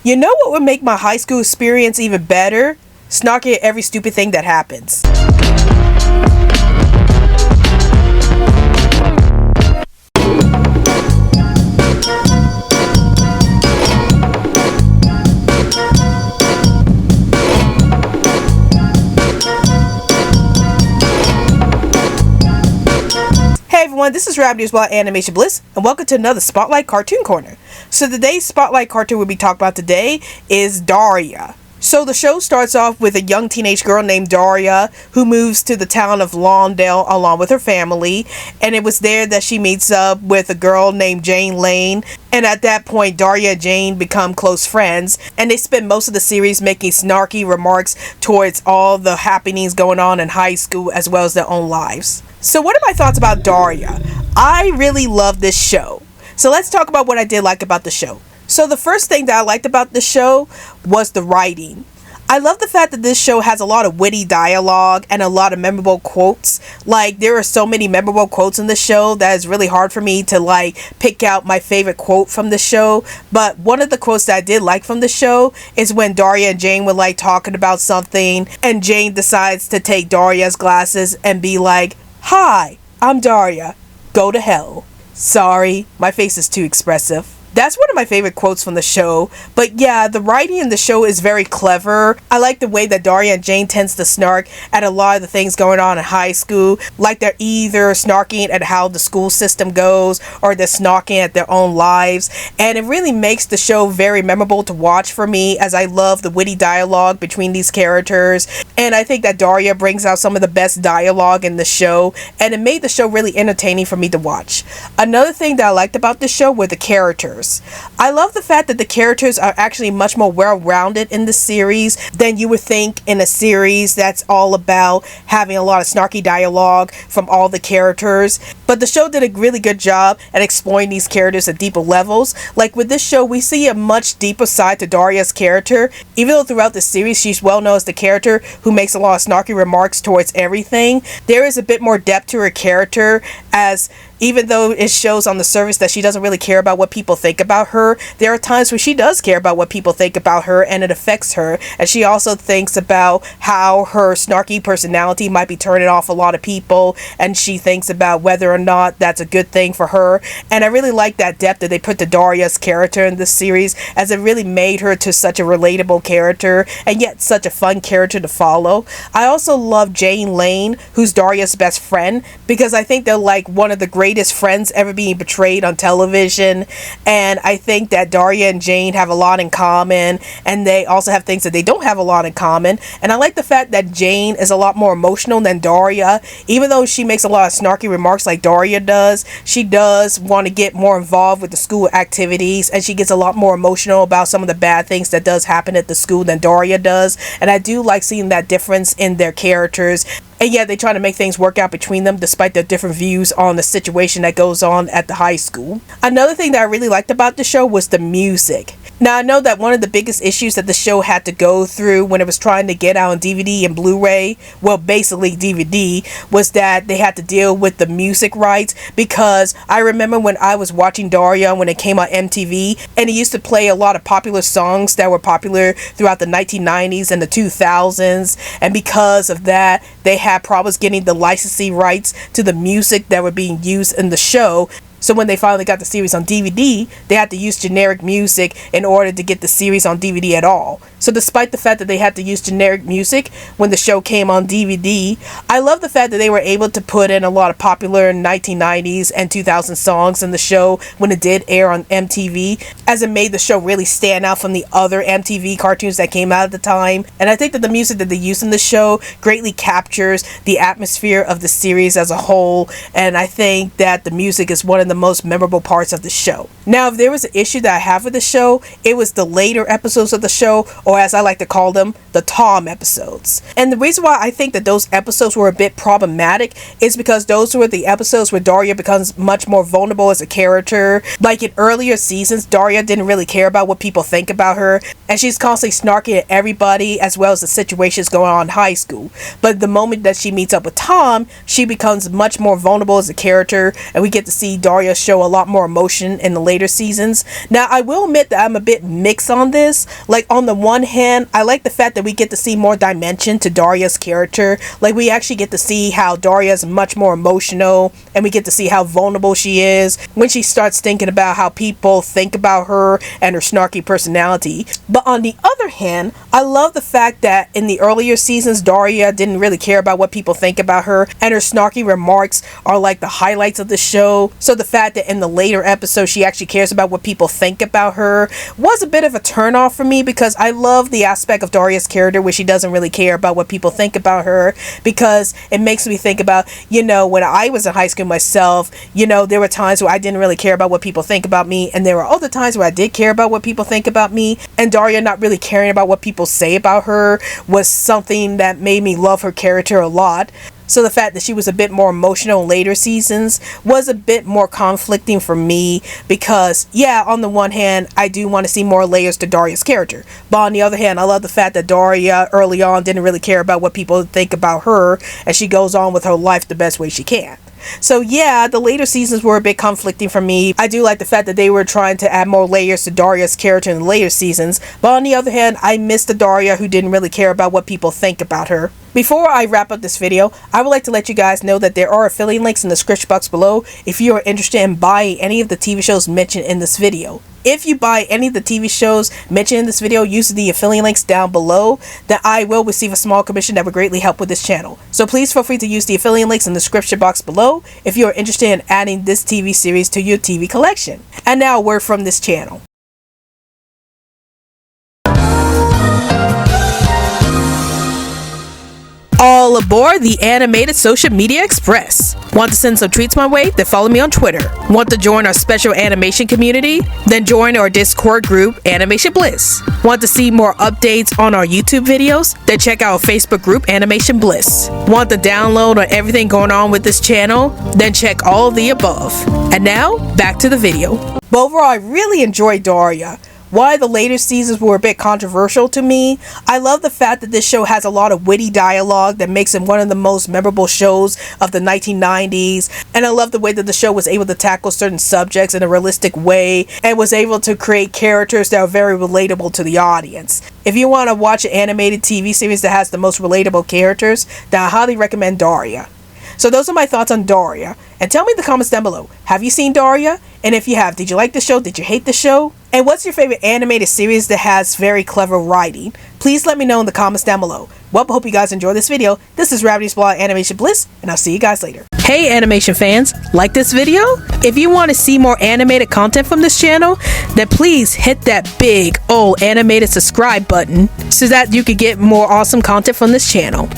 You know what would make my high school experience even better? Snarking at every stupid thing that happens. Hey everyone, this is Rabbit News Animation Bliss, and welcome to another Spotlight Cartoon Corner. So today's Spotlight cartoon we'll be talking about today is Daria. So the show starts off with a young teenage girl named Daria who moves to the town of Lawndale along with her family, and it was there that she meets up with a girl named Jane Lane, and at that point Daria and Jane become close friends, and they spend most of the series making snarky remarks towards all the happenings going on in high school as well as their own lives. So what are my thoughts about Daria? I really love this show. So let's talk about what I did like about the show. So the first thing that I liked about the show was the writing. I love the fact that this show has a lot of witty dialogue and a lot of memorable quotes. Like, there are so many memorable quotes in the show that it's really hard for me to pick out my favorite quote from the show. But one of the quotes that I did like from the show is when Daria and Jane were talking about something, and Jane decides to take Daria's glasses and be like, "Hi, I'm Daria. Go to hell. Sorry, my face is too expressive." That's one of my favorite quotes from the show. But yeah, the writing in the show is very clever. I like the way that Daria and Jane tends to snark at a lot of the things going on in high school. Like, they're either snarking at how the school system goes or they're snarking at their own lives. And it really makes the show very memorable to watch for me, as I love the witty dialogue between these characters. And I think that Daria brings out some of the best dialogue in the show, and it made the show really entertaining for me to watch. Another thing that I liked about the show were the characters. I love the fact that the characters are actually much more well-rounded in the series than you would think in a series that's all about having a lot of snarky dialogue from all the characters. But the show did a really good job at exploring these characters at deeper levels. Like with this show, we see a much deeper side to Daria's character. Even though throughout the series she's well known as the character who makes a lot of snarky remarks towards everything, there is a bit more depth to her character, as even though it shows on the surface that she doesn't really care about what people think about her, there are times where she does care about what people think about her, and it affects her. And she also thinks about how her snarky personality might be turning off a lot of people, and she thinks about whether or not that's a good thing for her. And I really like that depth that they put to Daria's character in this series, as it really made her to such a relatable character, and yet such a fun character to follow. I also love Jane Lane, who's Daria's best friend, because I think they're like one of the greatest friends ever being portrayed on television. And I think that Daria and Jane have a lot in common, and they also have things that they don't have a lot in common. And I like the fact that Jane is a lot more emotional than Daria. Even though she makes a lot of snarky remarks like Daria does, she does want to get more involved with the school activities, and she gets a lot more emotional about some of the bad things that does happen at the school than Daria does. And I do like seeing that difference in their characters. And yet they try to make things work out between them despite their different views on the situation that goes on at the high school. Another thing that I really liked about the show was the music. Now, I know that one of the biggest issues that the show had to go through when it was trying to get out on DVD and Blu-ray, well, basically DVD, was that they had to deal with the music rights. Because I remember when I was watching Daria when it came on MTV, and it used to play a lot of popular songs that were popular throughout the 1990s and the 2000s, and because of that, they had problems getting the licensing rights to the music that were being used in the show. So when they finally got the series on DVD, they had to use generic music in order to get the series on DVD at all. So despite the fact that they had to use generic music when the show came on DVD, I love the fact that they were able to put in a lot of popular 1990s and 2000 songs in the show when it did air on MTV, as it made the show really stand out from the other MTV cartoons that came out at the time. And I think that the music that they use in the show greatly captures the atmosphere of the series as a whole, and I think that the music is one of the most memorable parts of the show. Now, if there was an issue that I have with the show, it was the later episodes of the show, or as I like to call them, the Tom episodes. And the reason why I think that those episodes were a bit problematic is because those were the episodes where Daria becomes much more vulnerable as a character. Like in earlier seasons, Daria didn't really care about what people think about her, and she's constantly snarking at everybody as well as the situations going on in high school. But the moment that she meets up with Tom, she becomes much more vulnerable as a character, and we get to see Daria Daria show a lot more emotion in the later seasons. Now, I will admit that I'm a bit mixed on this. Like, on the one hand, I like the fact that we get to see more dimension to Daria's character. Like, we actually get to see how Daria is much more emotional, and we get to see how vulnerable she is when she starts thinking about how people think about her and her snarky personality. But on the other hand, I love the fact that in the earlier seasons, Daria didn't really care about what people think about her, and her snarky remarks are like the highlights of the show. So the fact that in the later episodes she actually cares about what people think about her was a bit of a turnoff for me, because I love the aspect of Daria's character where she doesn't really care about what people think about her, because it makes me think about, you know, when I was in high school myself, you know, there were times where I didn't really care about what people think about me, and there were other times where I did care about what people think about me, and Daria not really caring about what people say about her was something that made me love her character a lot. So the fact that she was a bit more emotional in later seasons was a bit more conflicting for me, because, yeah, on the one hand, I do want to see more layers to Daria's character. But on the other hand, I love the fact that Daria early on didn't really care about what people think about her, and she goes on with her life the best way she can. So yeah, the later seasons were a bit conflicting for me. I do like the fact that they were trying to add more layers to Daria's character in the later seasons, but on the other hand, I miss the Daria who didn't really care about what people think about her. Before I wrap up this video, I would like to let you guys know that there are affiliate links in the description box below if you are interested in buying any of the TV shows mentioned in this video. If you buy any of the TV shows mentioned in this video using the affiliate links down below, then I will receive a small commission that would greatly help with this channel. So please feel free to use the affiliate links in the description box below if you are interested in adding this TV series to your TV collection. And now a word from this channel. All aboard the Animated Social Media Express. Want to send some treats my way? Then follow me on Twitter. Want to join our special animation community? Then join our Discord group, Animation Bliss. Want to see more updates on our YouTube videos? Then check out our Facebook group, Animation Bliss. Want to download on everything going on with this channel? Then check all of the above. And now, back to the video. But overall, I really enjoyed Daria. While the later seasons were a bit controversial to me, I love the fact that this show has a lot of witty dialogue that makes it one of the most memorable shows of the 1990s, and I love the way that the show was able to tackle certain subjects in a realistic way and was able to create characters that are very relatable to the audience. If you want to watch an animated TV series that has the most relatable characters, then I highly recommend Daria. So those are my thoughts on Daria, and tell me in the comments down below, have you seen Daria? And if you have, did you like the show? Did you hate the show? And what's your favorite animated series that has very clever writing? Please let me know in the comments down below. Well, I hope you guys enjoyed this video. This is Ravity's Blog Animation Bliss, and I'll see you guys later. Hey animation fans, like this video? If you want to see more animated content from this channel, then please hit that big old animated subscribe button so that you can get more awesome content from this channel.